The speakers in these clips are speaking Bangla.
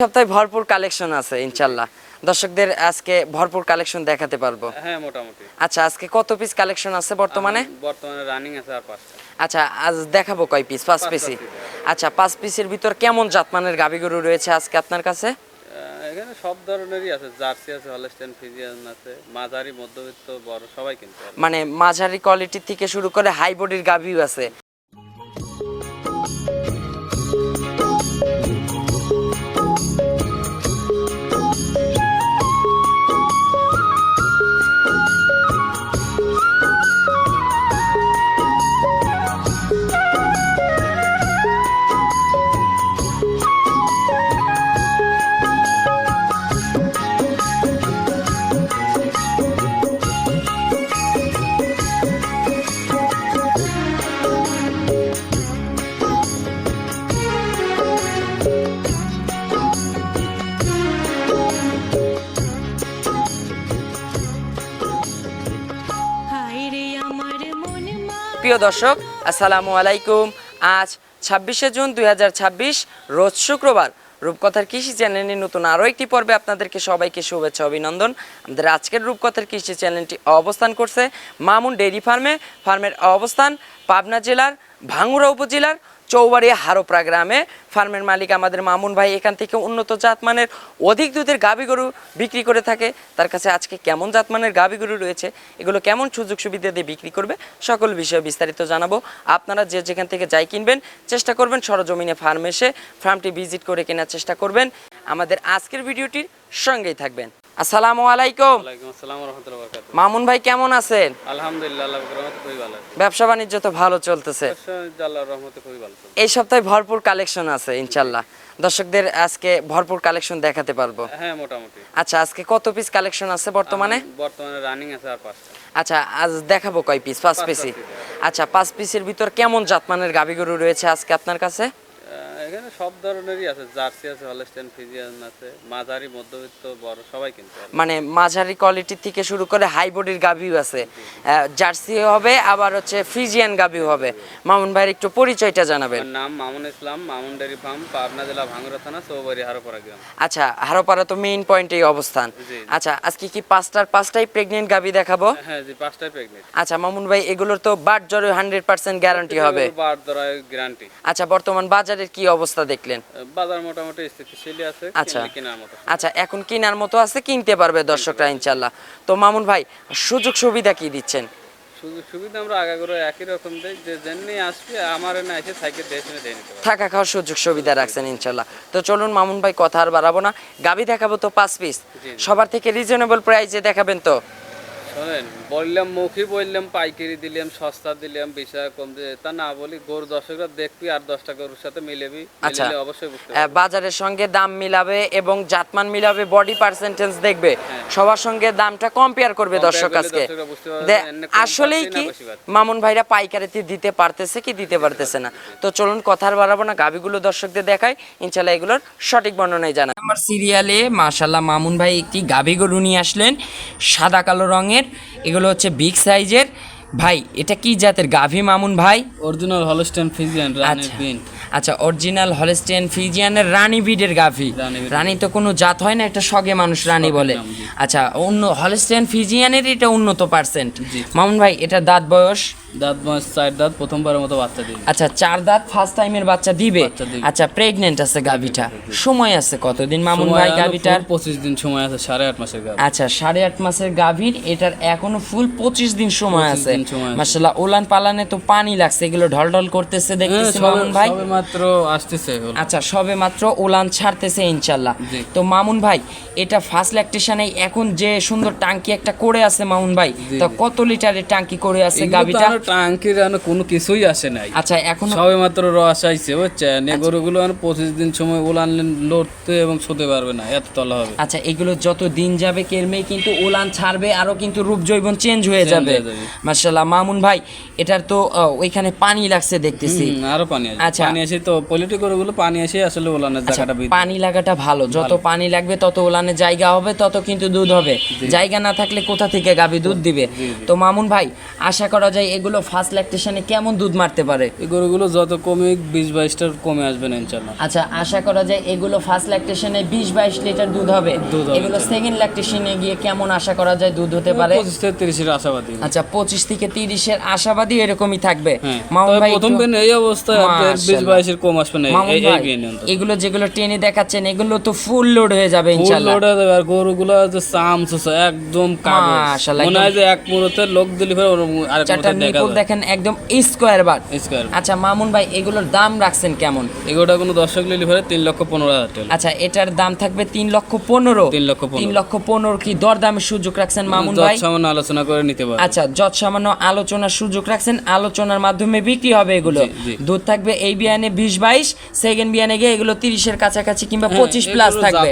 সপ্তাহে ভরপুর কালেকশন আছে ইনশাআল্লাহ। দর্শকদের আজকে ভরপুর কালেকশন দেখাতে পারবো। হ্যাঁ, মোটামুটি। আচ্ছা, আজকে কত পিস কালেকশন আছে বর্তমানে? বর্তমানে রানিং আছে আর 5টা। আচ্ছা, আজ দেখাবো কয় পিস? 5 পিসই। আচ্ছা, 5 পিসের ভিতর কেমন জাতমানের গাভী গরু রয়েছে আজকে আপনার কাছে? এখানে সব ধরনেরই আছে, জার্সি আছে, হলস্টাইন ফ্রিজিয়ান আছে, মাঝারি, মধ্যবিত্ত, বড় সবাই কিনতে পারবে। মানে মাঝারি কোয়ালিটি থেকে শুরু করে হাই বডির গাভীও আছে। প্রিয় দর্শক, আসসালামু আলাইকুম। আজ 26শে জুন 2026 রোজ শুক্রবার। রূপকথার কৃষি চ্যানেলের নতুন আরও একটি পর্বে আপনাদেরকে সবাইকে শুভেচ্ছা অভিনন্দন। আমাদের আজকের রূপকথার কৃষি চ্যানেলটি অবস্থান করছে মামুন ডেইরি ফার্মের অবস্থান পাবনা জেলার ভাঙ্গুড়া উপজেলার চৌবাড়িয়া হারোপাড়া গ্রামে। ফার্মের মালিক আমাদের মামুন ভাই এখান থেকে উন্নত জাতমানের অধিক দুধের গাভী গরু বিক্রি করে থাকে। তার কাছে আজকে কেমন জাতমানের গাভী গরু রয়েছে, এগুলো কেমন সুযোগ সুবিধা দিয়ে বিক্রি করবে, সকল বিষয়ে বিস্তারিত জানাবো। আপনারা যে যেখান থেকে যাই কিনবেন চেষ্টা করবেন সরজমিনে ফার্মে এসে ফার্মটি ভিজিট করে কেনার চেষ্টা করবেন। আমাদের আজকের ভিডিওটির সঙ্গেই থাকবেন। আসসালামু আলাইকুম। ওয়ালাইকুম আসসালাম ওয়া রাহমাতুল্লাহি ওয়া বারাকাতুহু। মামুন ভাই কেমন আছেন? আলহামদুলিল্লাহ, আল্লাহর রহমতে খুবই ভালো আছি। ব্যবসা বাণিজ্য তো ভালো চলতেছে? আল্লাহর রহমতে খুবই ভালো চলছে। এই সপ্তাহে ভরপুর কালেকশন আছে ইনশাআল্লাহ। দর্শকদের আজকে ভরপুর কালেকশন দেখাতে পারবো। হ্যাঁ, মোটামুটি। আচ্ছা, আজকে কত পিস কালেকশন আছে বর্তমানে? বর্তমানে রানিং আছে আর 5টা। আচ্ছা, আজ দেখাবো কয় পিস? 5 পিসই। আচ্ছা, 5 পিসের ভিতর কেমন জাতমানের গাভী গরু রয়েছে আজকে আপনার কাছে? এখানে সব ধরনেরই আছে, জার্সি আছে, হলস্টাইন ফ্রিজিয়ান আছে, মাঝারি, মধ্যবিত্ত, বড় সবাই কিনতে পারবে। মানে মাঝারি কোয়ালিটি থেকে শুরু করে হাই বডির গাভীও আছে। জার্সি হবে, আবার হচ্ছে ফ্রিজিয়ান গাভীও হবে। মামুন ভাইয়ের একটু পরিচয়টা জানাবেন। আমার নাম মামুন ইসলাম, মামুন ডেইরি ফার্ম, পাবনা জেলা ভাঙ্গুড়া থানা, চৌবাড়ি হারোপাড়া গ্রাম। আচ্ছা, হারোপাড়া তো মেইন পয়েন্টেই অবস্থান। জি। আচ্ছা, আজকে কি 5টাই প্রেগনেন্ট গাভী দেখাবো? হ্যাঁ জি, 5টাই প্রেগনেন্ট। আচ্ছা মামুন ভাই, এগুলোর তো বাট জ্বরে 100% গ্যারান্টি হবে। বাট ধরায় গ্যারান্টি। আচ্ছা, বর্তমান বাজারের কি অবস্থা দেখলেন? বাজার মোটামুটি স্থিতিশীলই আছে, আচ্ছা কেনার মতো। আচ্ছা, এখন কেনার মতো আছে, কিনতে পারবে দর্শকরা ইনশাআল্লাহ। তো মামুন ভাই, সুযোগ সুবিধা কি দিচ্ছেন? সুযোগ সুবিধা আমরা আগে করে একই রকম দেই, যে যেমনি আসবে আমার না এসে সাইকেল দিয়ে নিতে পারবে। থাকা খাওয়ার সুযোগ সুবিধা রাখছেন ইনশাআল্লাহ। তো চলুন মামুন ভাই, কথা আর বাড়াবো না, গাভী দেখাবো তো 5 পিস। সবার থেকে রিজনেবল প্রাইসে দেখাবেন তো? শোনেন, বললাম মুখী, বললাম পাইকারি দিলাম, সস্তা দিলাম, 20 টাকা কম দিয়ে, তা না বলি গরু দর্শকরা দেখবি আর 10টা গরুর সাথে মিলেবি, আচ্ছা, মিলালে অবশ্যই বুঝতে পারবে। বাজারের সঙ্গে দাম মিলাবে এবং জাতমান মিলাবে, বডি পার্সেন্টেজ দেখবে, সবার সঙ্গে দামটা কম্পেয়ার করবে দর্শক আজকে। আসলেই কি মামুন ভাইরা পাইকারিতে দিতে পারতেছে কি দিতে পারতেছে না? তো চলুন কথা আর বাড়াবো না, গাভীগুলো দর্শকদের দেখাই, ইনশাআল্লাহ এগুলোর সঠিক বর্ণনাই জানা। আমার সিরিয়ালে মাশাআল্লাহ মামুন ভাই একটি গাভী গরু নিয়ে আসলেন, সাদা কালো রঙের। এগুলো হচ্ছে বিগ সাইজের। ভাই, এটা কি জাতের গাভী মামুন ভাই? অরিজিনাল হলস্টাইন ফ্রিজিয়ান রানী বিন। আচ্ছা, অরিজিনাল হলস্টাইন ফ্রিজিয়ানের রানী ব্রিডের গাভী। রানী তো কোনো জাত হয় না, একটা শখে মানুষ রানী বলে। আচ্ছা, অন্য হলস্টাইন ফ্রিজিয়ানের এটা উন্নত পার্সেন্ট। মামুন ভাই, এটা দাঁত বয়স? দাঁত বয়স 4 দাঁত, প্রথমবারের মতো বাচ্চা দিবে। আচ্ছা, 4 দাঁত, ফার্স্ট টাইমের বাচ্চা দিবে। আচ্ছা, প্রেগন্যান্ট আছে গাভীটা। সময় আছে কতদিন মামুন ভাই গাভীটার? 25 দিন সময় আছে, 8.5 মাসের গাভী। আচ্ছা, 8.5 মাসের গাভীর, এটার এখনো ফুল 25 দিন সময় আছে। মাশাআল্লাহ, ওলান পালানে তো পানি লাগছে, এগুলো ঢলঢল করতেছে দেখতেছি মামুন ভাই। সবে মাত্র আসতেছে। আচ্ছা, সবে মাত্র ওলান ছাড়তেছে ইনশাআল্লাহ। তো মামুন ভাই, এটা ফার্স্ট ল্যাকটেশনে এখন যে সুন্দর টাঙ্কি একটা করে আছে মামুন ভাই, তো কত লিটারের টাঙ্কি করে আছে গাভীটা? টাঙ্কির কোনো কিছুই আসে নাই। আচ্ছা, এখন সবে মাত্র রস আইছে, বুঝছেন? এই গরুগুলো 25 দিন সময় ওলান লড়তে এবং শুতে পারবে না, এত তলা হবে। আচ্ছা, এগুলো যত দিন যাবে কেরমে কিন্তু ওলান ছাড়বে, আরো কিন্তু রূপ জৈবন চেঞ্জ হয়ে যাবে মাশাআল্লাহ। মামুন ভাই, এটার তো ওইখানে পানি লাগছে দেখতেছি। আরো পানি আছে। আচ্ছা, পানি আসে তো পলিটি গরুগুলো পানি আসে আসলে ওলানের জায়গাটা বৃদ্ধি। পানি লাগাটা ভালো, যত পানি লাগবে তত ওলানের জায়গা হবে, তত কিন্তু দুধ হবে। জায়গা না থাকলে কোথা থেকে গাভী দুধ দিবে? তো মামুন ভাই, আশা করা যায় এগুলো এগুলো ফার্স্ট ল্যাকটেশনে কেমন দুধ মারতে পারে? এই গরুগুলো যত কমে 20-22টার কমে আসবে না ইনশাআল্লাহ। আচ্ছা, আশা করা যায় এগুলো ফার্স্ট ল্যাকটেশনে 20-22 লিটার দুধ হবে। দুধ হবে, এগুলো সেকেন্ড ল্যাকটেশনে গিয়ে কেমন আশা করা যায় দুধ হতে পারে? 25-30 এর আশাবাদী। আচ্ছা, 25 থেকে 30 এর আশাবাদী এরকমই থাকবে। হ্যাঁ, মামুন তবে ভাই প্রথম একটু- বেন এই অবস্থায় আপনার 20-22 এর কম আসবে না মামুন এই ভাই, বিয়ে অন্তত। এগুলো যেগুলো টেনে দেখাচ্ছেন এগুলো তো ফুল লোড হয়ে যাবে ফুল ইনশাআল্লাহ। লোড হয়ে যাবে আর গরুগুলো যে চামচুসা একদম কাগজ। মাশাআল্লাহ, মনে হয় যে এক মুহূর্তে লোক দিলি ফের আর চারটা নিপুল দেখেন একদম স্কোয়ার বার। স্কয়ার। আচ্ছা মামুন ভাই, এগুলোর দাম রাখছেন কেমন? এগুলোটা কোনো দর্শক লিলি ফের 3,15,000 টাকা। আচ্ছা, এটার দাম থাকবে 3,15,000। 3,15,000 3,15,000 কি দরদামের সুযোগ রাখছেন মামুন ভাই? সামান্য আলোচনা করে নিতে পারবে। আচ্ছা, যত সামান্য আলোচনার সুযোগ রাখছেন, আলোচনার মাধ্যমে বিক্রি হবে এগুলো। জি, জি। দুধ থাকবে এই বিয়ানে 20-22, সেকেন্ড বিয়ানে গিয়ে এগুলো 30 এর কাছাকাছি কিংবা 25 প্লাস থাকবে।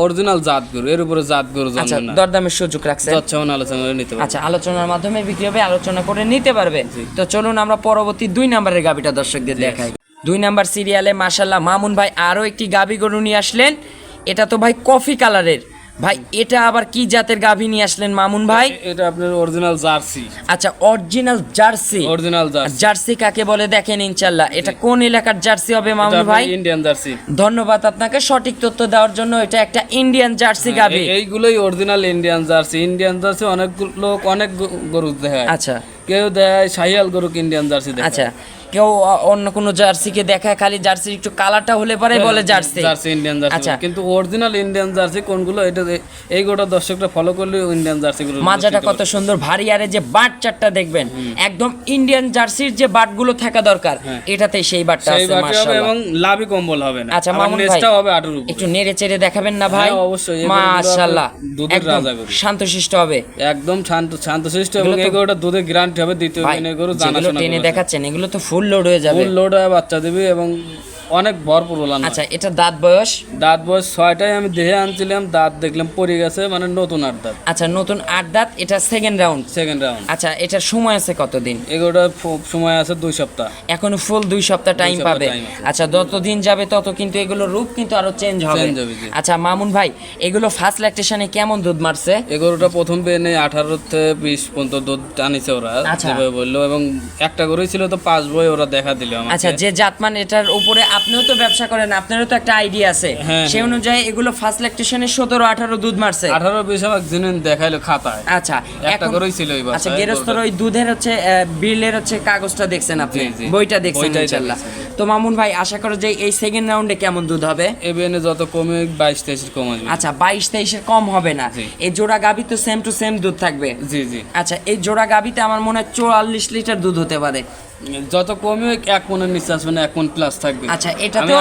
অরিজিনাল জাত গরু, এর উপরে জাত গরু আচ্ছা, জন্ম না। দরদামের সুযোগ রাখছেন। যত সামান্য আলোচনা করে নিতে পারবে। আচ্ছা, আলোচনার মাধ্যমে বিক্রি হবে, আলোচনা করে নিতে পারবে। তো চলুন আমরা পরবর্তী 2 নাম্বারের গাবিটা দর্শকদের দেখাই। 2 নাম্বার সিরিয়ালে মাশাআল্লাহ মামুন ভাই আরো একটি গাবি গরু নিয়ে আসলেন। এটা তো ভাই কফি কালারের। ভাই এটা আবার কি জাতের গাভী নিয়ে আসলেন মামুন ভাই? এটা আপনার অরিজিনাল জার্সি। আচ্ছা, original jersey. Original jersey. Jersey কাকে বলে দেখেন ইনশাআল্লাহ। এটা কোন এলাকার জার্সি হবে মামুন ভাই? Indian jersey. ধন্যবাদ আপনাকে সঠিক তথ্য দেওয়ার জন্য। এটা একটা ইন্ডিয়ান জার্সি গাভী। এইগুলোই original Indian jersey. Indian jersey অনেক লোক অনেক গরু দেখায়। আচ্ছা, কেউ দেয় শাহিয়াল গরুকে ইন্ডিয়ান জার্সি দেখায়। আচ্ছা, কেউ অন্য কোনো জার্সিকে দেখায় খালি জার্সির একটু কালারটা হলে পরে বলে জার্সি। Jersey Indian jersey. আচ্ছা, কিন্তু অরিজিনাল ইন্ডিয়ান জার্সি কোনগুলো এটা এই গোটা দর্শকরা ফলো করলে ইন্ডিয়ান জার্সি গুলো মাজাটা কত সুন্দর, ভারী, আরে যে বাট চারটা দেখবেন একদম ইন্ডিয়ান জার্সির যে বাটগুলো থাকা দরকার, এটাতে সেই বাটটা সেই আছে বাটি হবে মাশাআল্লাহ। এবং লাভি কম্বল হবে না। আচ্ছা আবার মামুন ভাই, নেসটা হবে আটুর উপর। একটু নেড়ে চেড়ে দেখাবেন না ভাই? হ্যাঁ, অবশ্যই। এই গরুগুলো মাশাআল্লাহ, আপনার দুধের একদম রাজা গরু। শান্তশিষ্ট হবে। একদম শান্তশিষ্ট এবং এগুলো তো- এই গরুটা দুধের গ্যারান্টি হবে দ্বিতীয় ভাই দিনের গরু যেগুলো জানাশোনা টেনে গরু। দেখাচ্ছেন এগুলো তো ফুল লোড হয়ে যাবে। ফুল লোড হয়ে বাচ্চা দেবে এবং অনেক ভরপুর ওলান। আচ্ছা, এটা দাঁত বয়স? দাঁত বয়স 6টাই আমি দেখে আনছিলাম, দাঁত দেখলাম পড়ে গেছে, মানে নতুন 8 দাঁত। আচ্ছা, নতুন 8 দাঁত, এটা সেকেন্ড রাউন্ড। Second round. আচ্ছা, এটার সময় আছে কতদিন? এগুলোটা সময় আছে 2 সপ্তাহ। এখনো ফুল 2 সপ্তাহ টাইম সপ্তাহ পাবে। time আছে। আচ্ছা, যত দিন যাবে তত কিন্তু এগুলো রূপ কিন্তু আরো চেঞ্জ হবে। Change হবে, জি। আচ্ছা মামুন ভাই, এগুলো ফার্স্ট ল্যাকটেশনে কেমন দুধ মারছে? এই গরুটা প্রথম বেনে 18 থেকে 20 পর্যন্ত দুধ টানিছে ওরা, আচ্ছা। যেভাবে বললো, এবং একটা গরুই ছিল তো 5 বই ওরা দেখা দিল আমাকে। আচ্ছা, যে জাতমান এটার উপরে আপনিও তো ব্যবসা করেন, আপনারও তো একটা আইডিয়া আছে। হ্যাঁ, সেই অনুযায়ী এগুলো ফার্স্ট ল্যাকটেশনে 17-18 দুধ মারছে। 18-20 আমাকে জেনুইন দেখাইলো খাতায়। আচ্ছা, একটা গরুই ছিল এই বাসায়। আচ্ছা, গেরস্তর ওই দুধের হচ্ছে বিলের হচ্ছে কাগজটা দেখছেন আপনি? জি, জি। বইটা দেখছেন বইটাই ইনশাআল্লাহ। দেখেছি। তো মামুন ভাই, আশা করো যে এই সেকেন্ড রাউন্ডে কেমন দুধ হবে? এই বেনে যত কমে 22-23 কম আসবে। আচ্ছা, 22-23 এর কম হবে না। জি। এই জোড়া গাভী তো সেম টু সেম দুধ থাকবে। জি জি। আচ্ছা, এই জোড়া গাভীতে আমার মনে হয় 44 লিটার দুধ হতে পারে। যত কমে 1 মনের নিচে আসবে না, 1 মন প্লাস থাকবে। আচ্ছা, এটাতেও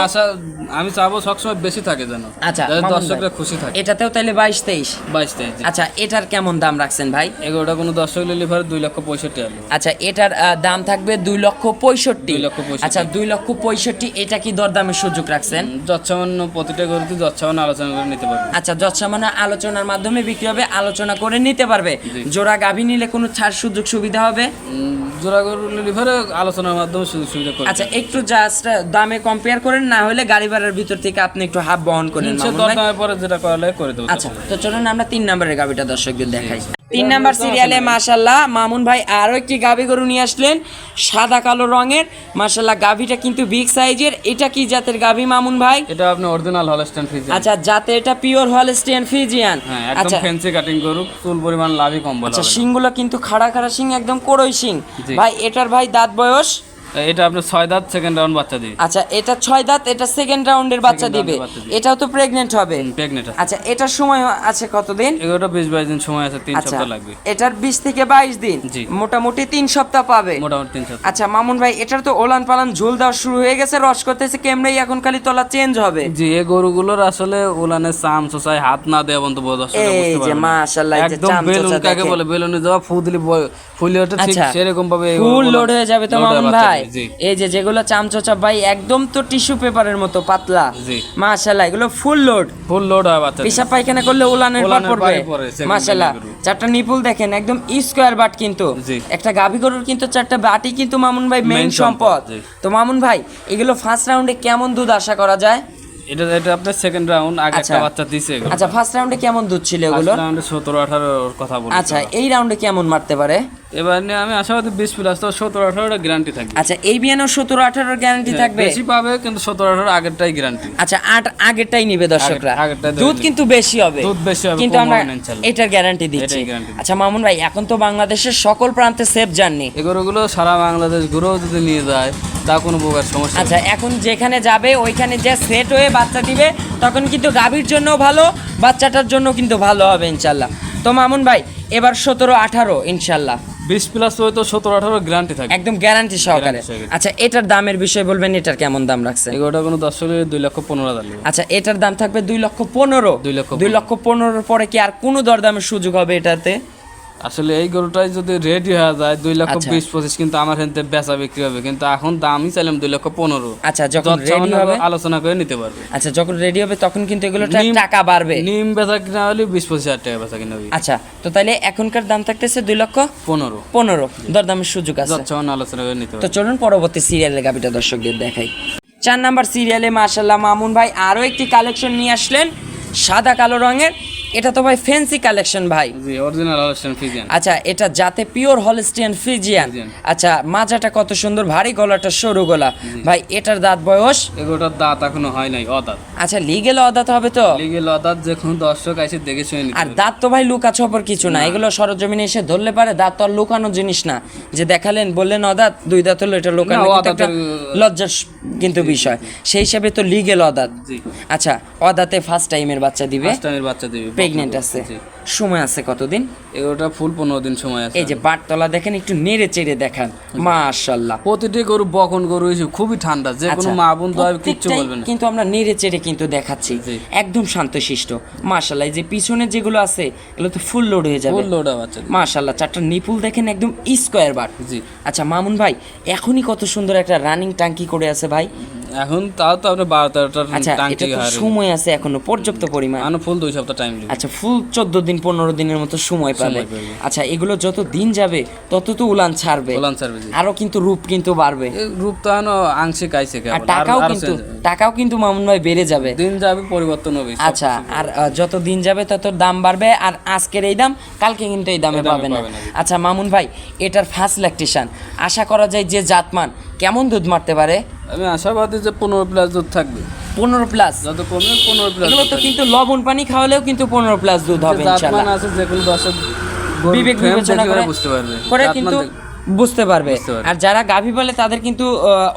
আমি চাবো সবসময় বেশি থাকে যেন। আচ্ছা, যাতে মামুন দর্শকরা ভাই, খুশি থাকে। এটাতেও তাহলে 22-23। 22-23। আচ্ছা, এটার কেমন দাম রাখছেন ভাই? এগুলোটা কোনো দর্শক লিলি ভাড়া 2,65,000 টাকা। আচ্ছা, এটার দাম থাকবে 2,65,000। 2,65,000 আচ্ছা, 2,65,000, এটা কি দরদামের সুযোগ রাখছেন? যৎসামান্য প্রতিটা গরুতে যৎসামান্য আলোচনা করে নিতে পারবে। আচ্ছা, যৎসামান্য আলোচনার মাধ্যমে বিক্রি হবে, আলোচনা করে নিতে পারবে। জোড়া গাভী নিলে কোনো ছাড় সুযোগ সুবিধা হবে? জোড়া গরু লিলি ভাড়া আলোচনার মাধ্যমে সুযোগ সুবিধা করে। আচ্ছা, একটু জাস্ট দামে কম্পেয়ার করেন, না হলে গাড়ি ভাড়ার ভিতর থেকে আপনি একটু হাফ বহন করেন সে মামুন ভাই। দরদামের পরে যেটা করা লাগে করে দেবো। আচ্ছা, তো চলুন আমরা 3 নম্বরের গাভীটা দর্শকদের দেখাই। 3 নাম্বার সিরিয়ালে মাশাআল্লাহ মামুন ভাই আরো একটি গাভী গরু নিয়ে আসলেন, সাদা কালো রঙের। মাশাআল্লাহ, গাভীটা কিন্তু বিগ সাইজের। এটা কি জাতের গাভী মামুন ভাই? এটা আপনি অরিজিনাল হলস্টাইন ফ্রিজিয়ান। আচ্ছা, জাতে এটা পিওর হলস্টিয়ান ফ্রিজিয়ান। হ্যাঁ, একদম আচ্ছা, ফ্যান্সি কাটিং গরু, চুল পরিমাণ লাভই কম্বল আচ্ছা, হবে না। শিংগুলো কিন্তু খাড়া খাড়া শিং, একদম কোড়ই শিং। জি। ভাই এটার ভাই দাঁত বয়স? এটা আপনার 6 দাঁত, সেকেন্ড রাউন্ড বাচ্চা দিবে। আচ্ছা, এটা 6 দাঁত, এটা সেকেন্ড রাউন্ডের বাচ্চা Second দিবে। round এর বাচ্চা দিবে। এটাও তো প্রেগন্যান্ট হবে? প্রেগনেন্ট আছে। আচ্ছা, এটার সময় আছে কতদিন? এগুলোটা 20-22 দিন সময় আছে, 3 আচ্ছা, সপ্তাহ লাগবে। এটার 20 থেকে 22 দিন, জি। মোটামুটি 3 সপ্তাহ পাবে। মোটামুটি 3 সপ্তাহ। আচ্ছা মামুন ভাই, এটার তো ওলান পালান ঝোল দেওয়া শুরু হয়ে গেছে, রস করতেছে কেমনেই, এখন খালি তলা চেঞ্জ হবে। জি, এই গরুগুলোর আসলে উলানে চাম চোচায় হাত না দেওয়া বন্ধ দর্শকরা এই বুঝতে যে পারবে না। মাশাআল্লাহ, এই যে একদম চাম বেলুন চোচা কাকে দেখেন। বলে, বেলুনে যাওয়া ফু দিলে ফুলে ওঠে, ঠিক আচ্ছা, সেরকম ভাবে এই ফুল গরুগুলো লোড হয়ে যাবে তো load হয়ে মামুন বাচ্চা ভাই। দেবে। জি এই যে যেগুলো চামচোচা ভাই একদম তো টিস্যু পেপারের মতো পাতলা। জি। মাশাআল্লাহ, এগুলো ফুল লোড। ফুল লোড হয় বাচ্চা। পেশাব পায়খানা করলে উলানের পর উলানের পড়বে। পায়ে পড়ে, second মাশাআল্লাহ, group। চারটা নিপুল দেখেন একদম স্কোয়ার বাট কিন্তু। জি। একটা গাভী গরুর কিন্তু 4টা বাটি কিন্তু মামুন ভাই মেইন Main সম্পদ। সম্পদ, জি। তো মামুন ভাই, এগুলো ফার্স্ট রাউন্ডে কেমন দুধ আশা করা যায়? এটা আপনার সেকেন্ড রাউন্ড, আগে আচ্ছা। একটা বাচ্চা দিছে এগুলো। আচ্ছা, ফার্স্ট রাউন্ডে কেমন দুধ ছিল এগুলো? ফার্স্ট রাউন্ডে 17-18 কথা বলি। আচ্ছা, এই রাউন্ডে কেমন মারতে পারে? এবার নিয়ে আমি আশাবাদী 20+ তো 17-18 গ্যারান্টি থাকবে। আচ্ছা এই বিয়ানেও 17-18 গ্যারান্টি থাকবে? বেশি পাবে কিন্তু 17-18 আগেরটাই গ্যারান্টি। আচ্ছা আগেরটাই নিবে দর্শকরা, আগেরটাই দুধ কিন্তু বেশি হবে, দুধ বেশি হবে, কিন্তু কম আমরা হবে না ইনশাআল্লাহ। এটার গ্যারান্টি দিচ্ছি। এটাই guarantee আচ্ছা মামুন ভাই, এখন তো বাংলাদেশের সকল প্রান্তে সেফ জার্নি, এই গরুগুলো সারা বাংলাদেশ ঘুরেও যদি নিয়ে যায় তা কোনো প্রকার সমস্যা আচ্ছা এখন যেখানে যাবে ওইখানে যে সেট হয়ে বাচ্চা দিবে তখন কিন্তু গাভীর জন্য ভালো, বাচ্চাটার জন্য কিন্তু ভালো হবে ইনশাল্লাহ। তো মামুন ভাই এবার 17-18 ইনশাল্লাহ 20+ হয়তো 17-18 গ্যারান্টি থাকবে, একদম গ্যারান্টি সহকারে। Guarantee সহকারে। আচ্ছা এটার দামের বিষয় বলবেন, এটার কেমন দাম রাখছে? এগুলোটা কোনো দর্শকের 2,15,000 আচ্ছা এটার দাম থাকবে 2,15,000। 2,15,000 পরে কি আর কোনো দরদামের সুযোগ হবে এটাতে? আসলে এই গরুটাই যদি রেডি হয়ে যায় 2,20,25, কিন্তু আমার এখান থেকে বেচা বিক্রি হবে, কিন্তু এখন দামই চাইলাম 2,15,000। আচ্ছা যখন রেডি হবে আলোচনা করে নিতে পারবে। আচ্ছা যখন রেডি হবে তখন কিন্তু এগুলো নিম- টাকা বাড়বে। নিম বেচা কিনা হলে 20-25 টাকা বেচা কিনা হবে। আচ্ছা তো তাইলে এখনকার দাম থাকতেছে 15 2,15,000, দরদামের সুযোগ আছে। যখন আলোচনা করে নিতে তো পারবে। চলুন পরবর্তী সিরিয়ালের গাবিটা দর্শকদের দেখাই। 4 নাম্বার সিরিয়ালে মাশাআল্লাহ মামুন ভাই আরো একটি কালেকশন নিয়ে আসলেন সাদা কালো রঙের। এটা তো ভাই ফ্যান্সি কালেকশন ভাই। জি অরিজিনাল হলস্টাইন ফ্রিজিয়ান। আচ্ছা এটা যাতে পিওর হলস্টিয়ান ফ্রিজিয়ান। আচ্ছা মাজাটা কত সুন্দর, ভারী গলাটা সরু গলা। ভাই এটার দাঁত বয়স? এগুলোটার দাঁত এখনো হয় নাই, অদাঁত। আচ্ছা লিগেল অদাঁত হবে তো? লিগেল অদাঁত, যে কোনো দর্শক এসে দেখে শুনে নিতে আর পারবে। দাঁত তো ভাই লুকা ছপর কিছু না, এগুলো সরজমিনে এসে ধরলে পারে। দাঁত তো আর লুকানো জিনিস না, যে দেখালেন বললেন অদাঁত 2 দাঁত হলো, এটা লুকানো না, কিন্তু একটা অদাঁতের- লজ্জার কিন্তু বিষয়। সেই হিসাবে তো লিগেল অদাঁত। জি আচ্ছা অদাঁতে ফার্স্ট টাইমের বাচ্চা দিবে, ফার্স্ট টাইমের বাচ্চা দিবে, প্রেগনেন্ট আছে, জি। সময় আছে কতদিন? এগুলোটা ফুল 15 দিন সময় আছে। এই যে বাটতলা দেখেন, একটু নেড়ে চেড়ে দেখান, মাশাআল্লাহ। প্রতিটি গরু বকন গরু এসে খুবই ঠান্ডা, যে কোনো মা বোন দয় কিচ্ছু প্রত্যেকটাই বলবে না। কিন্তু আমরা নেড়ে চেড়ে কিন্তু দেখাচ্ছি, জি। একদম শান্তশিষ্ট মাশাআল্লাহ। এই যে পিছনে যেগুলো আছে এগুলো তো ফুল লোড হয়ে যাবে, ফুল লোডা বাচ্চা। মাশাআল্লাহ। 4টা নিপুল দেখেন একদম স্কোয়ার বার। জি আচ্ছা মামুন ভাই এখনই কত সুন্দর একটা রানিং টাঙ্কি করে আছে ভাই। এখন তাও তো আপনি 12-13টার আচ্ছা টাঙ্কি এটা তো হারে সময় আছে এখনো পর্যাপ্ত পরিমাণ। আনো ফুল 2 সপ্তাহ টাইম দিবে। আচ্ছা ফুল 14 দিন 15 দিনের মতো সময় পাবে। সময় পাবে। আচ্ছা এগুলো যত দিন যাবে তত তো উলান ছাড়বে, ওলান সার্ভিস। আরো কিন্তু রূপ কিন্তু বাড়বে, এই রূপ তো আনো আংশিক আইছে আর কেবল, টাকাও কিন্তু মামুন ভাই বেড়ে যাবে। দিন যাবে পরিবর্তন হবে। আচ্ছা আর যত দিন যাবে তত দাম বাড়বে, আর আজকের এই দাম কালকে কিন্তু এই দামে এই দামে পাবেন না। পাবেন না। আচ্ছা মামুন ভাই এটার ফার্স্ট ল্যাকটেশন আশা করা যায় যে জাতমান কেমন দুধ মারতে পারে? আমি আশাবাদী যে 15+ দুধ থাকবে, 15+। যত কমে 15+। এগুলো তো কিন্তু লবণ পানি খাওয়ালেও কিন্তু 15+ দুধ হবে ইনশাআল্লাহ। আছে যে কোনো দর্শক বিবেক বিবেচনা করে বুঝতে পারবে, করে জাতমান কিন্তু দেখে। বুঝতে পারবে। বুঝতে পারবে। আর যারা গাভী বলে তাদের কিন্তু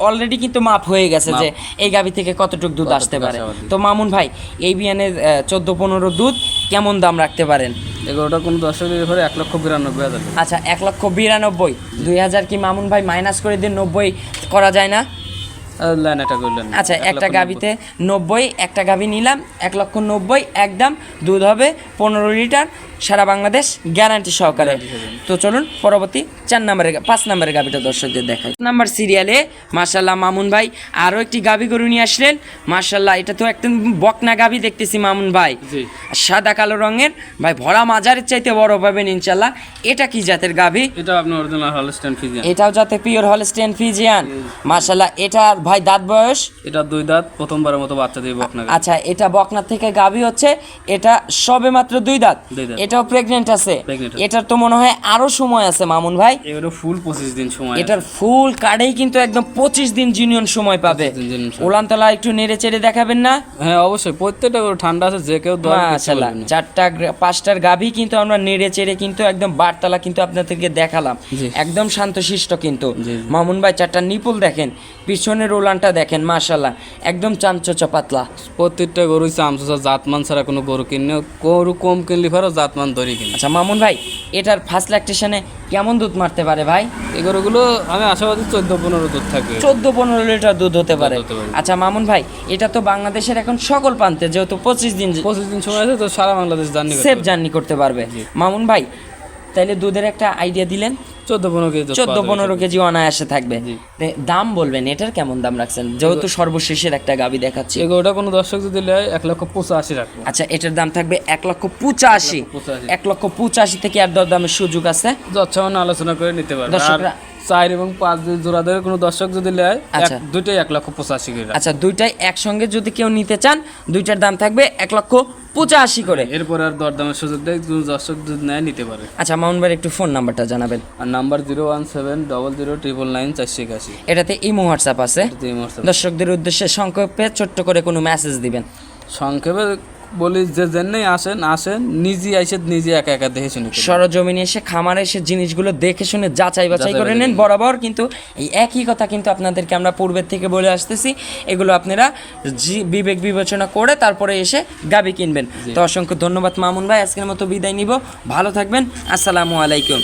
অলরেডি কিন্তু মাপ হয়ে গেছে যে এই গাভী থেকে কতটুক দুধ কতটুক আসতে পারে। আশাবাদী। তো মামুন ভাই এই বিয়ানের 14-15 দুধ কেমন দাম রাখতে পারেন? এগুলোটা কোনো দর্শকের ঘরে 1,92,000 টাকা। আচ্ছা 1,92,000, 2,000 কি মামুন ভাই মাইনাস করে দিন, 90 করা যায় না? লাইন এটা করলেন। আচ্ছা একটা গাভীতে 90, একটা গাভী নিলাম 1,90,000 একদম, দুধ হবে 15 লিটার, সারা বাংলাদেশ গ্যারান্টি সহকারে। তো চলুন পরবর্তী 5 নম্বরের গাভীটা দর্শকদের দেখাই। নাম্বার সিরিয়ালে মাশাআল্লাহ মামুন ভাই আরও একটি গাভী গরু নিয়ে আসলেন মাশাআল্লাহ। এটা তো একদম বকনা গাভী দেখতেছি মামুন ভাই, জি সাদা কালো রঙের ভাই, ভরা মাজারের চাইতে বড় পাবেন ইনশাল্লাহ। এটা কি জাতের গাভী? এটা আপনার অরিজিনাল হলস্টাইন ফ্রিজিয়ান। এটাও যাতে পিওর হলস্টিয়ান ফ্রিজিয়ান মাশাআল্লাহ। এটা ভাই দাঁত বয়স? এটা 2 দাঁত, প্রথমবারের মতো বাচ্চা দিবে আপনাকে। আচ্ছা এটা বকনার থেকে গাভী হচ্ছে, এটা সবে মাত্র 2 দাঁত, 2 দাঁত। এটাও প্রেগনেন্ট আছে। Pregnant আছে। এটার তো মনে হয় আরো সময় আছে মামুন ভাই। এগুলো ফুল 25 দিন সময় আছে। এটার ফুল কার্ডেই কিন্তু একদম 25 দিন জিনিয়ন সময় পাবে। 25 দিন genuine সময়। উলানতলা একটু নেড়ে চেড়ে দেখাবেন না? হ্যাঁ অবশ্যই, প্রত্যেকটা গরু ঠান্ডা আছে, যে কেউ দর মাশাআল্লাহ 5টার গাভী কিন্তু আমরা নেড়ে চেড়ে কিন্তু একদম বারতলা কিন্তু আপনাদেরকে দেখালাম, জি। একদম শান্তশিষ্ট কিন্তু। জি, জি। মামুন ভাই 4টা নিপুল দেখেন, পিছনের উলানটা দেখেন মাশাআল্লাহ একদম চামচোচা পাতলা। প্রত্যেকটা গরু চামচা, জাতমান ছাড়া কোনো গরু কিনে, গরু কম কিনলে ফারো জাতমান ধরি কিনে। আচ্ছা মামুন ভাই এটার ফার্স্ট ল্যাকটেশনে কেমন দুধ মারতে পারে ভাই? এই গরুগুলো আমি আশাবাদী 14-15 দুধ থাকবে। 14-15 লিটার দুধ হতে পারে। হতে পারে। আচ্ছা মামুন ভাই এটা তো বাংলাদেশের এখন সকল প্রান্তে যেহেতু 25 দিন 25 দিন সময় আছে, তো সারা বাংলাদেশ জার্নি সেফ জার্নি করতে পারবে। মামুন ভাই তাইলে দুধের একটা আইডিয়া দিলেন? 14-15 কেজি দুধ পাওয়া যাবে। 14-15 কেজি অনায়াসে থাকবে। জি। দাম বলবেন এটার কেমন দাম রাখছেন, যেহেতু সর্বশেষের একটা গাবি দেখাচ্ছি? এই গরুটা কোনো দর্শক যদি নেয় 1,85,000 রাখবো। আচ্ছা এটার দাম থাকবে 1,85,000। 1,85,000 1,85,000 থেকে আর দরদামের সুযোগ আছে? যচ্ছাবনা আলোচনা করে নিতে পারবে। আর দর্শকরা 4 এবং 5 দিন জোড়াদের কোনো দর্শক যদি নেয়, আচ্ছা। দুইটাই 1,85,000 করে রাখবো। আচ্ছা দুইটাই একসঙ্গে যদি কেউ নিতে চান দুইটার দাম থাকবে 85 করে। এরপর আর দরদামের সুযোগ দেয়, দর্শক যদি নেয় নিতে পারে। আচ্ছা মামুন ভাই একটু ফোন নাম্বারটা জানাবেন। আর নাম্বার 01700999488। এটাতে ইমো হোয়াটসঅ্যাপ আছে। দর্শকদের উদ্দেশ্যে সংক্ষেপে ছোট্ট করে কোনো মেসেজ দিবেন। সংক্ষেপে বলি যে জেনেই আসেন নিজে আইসে নিজে একা একা দেখে শুনে কিনবেন। সরজমিনে এসে খামারে এসে জিনিসগুলো দেখে শুনে যাচাই বাছাই করে নেন বরাবর। কিন্তু এই একই কথা কিন্তু আপনাদেরকে আমরা পূর্বের থেকে বলে আসতেছি, এগুলো আপনারা বিবেক বিবেচনা করে তারপরে এসে গাবি কিনবেন। তো অসংখ্য ধন্যবাদ মামুন ভাই, আজকের মতো বিদায় নিব। ভালো থাকবেন, আসসালামু আলাইকুম।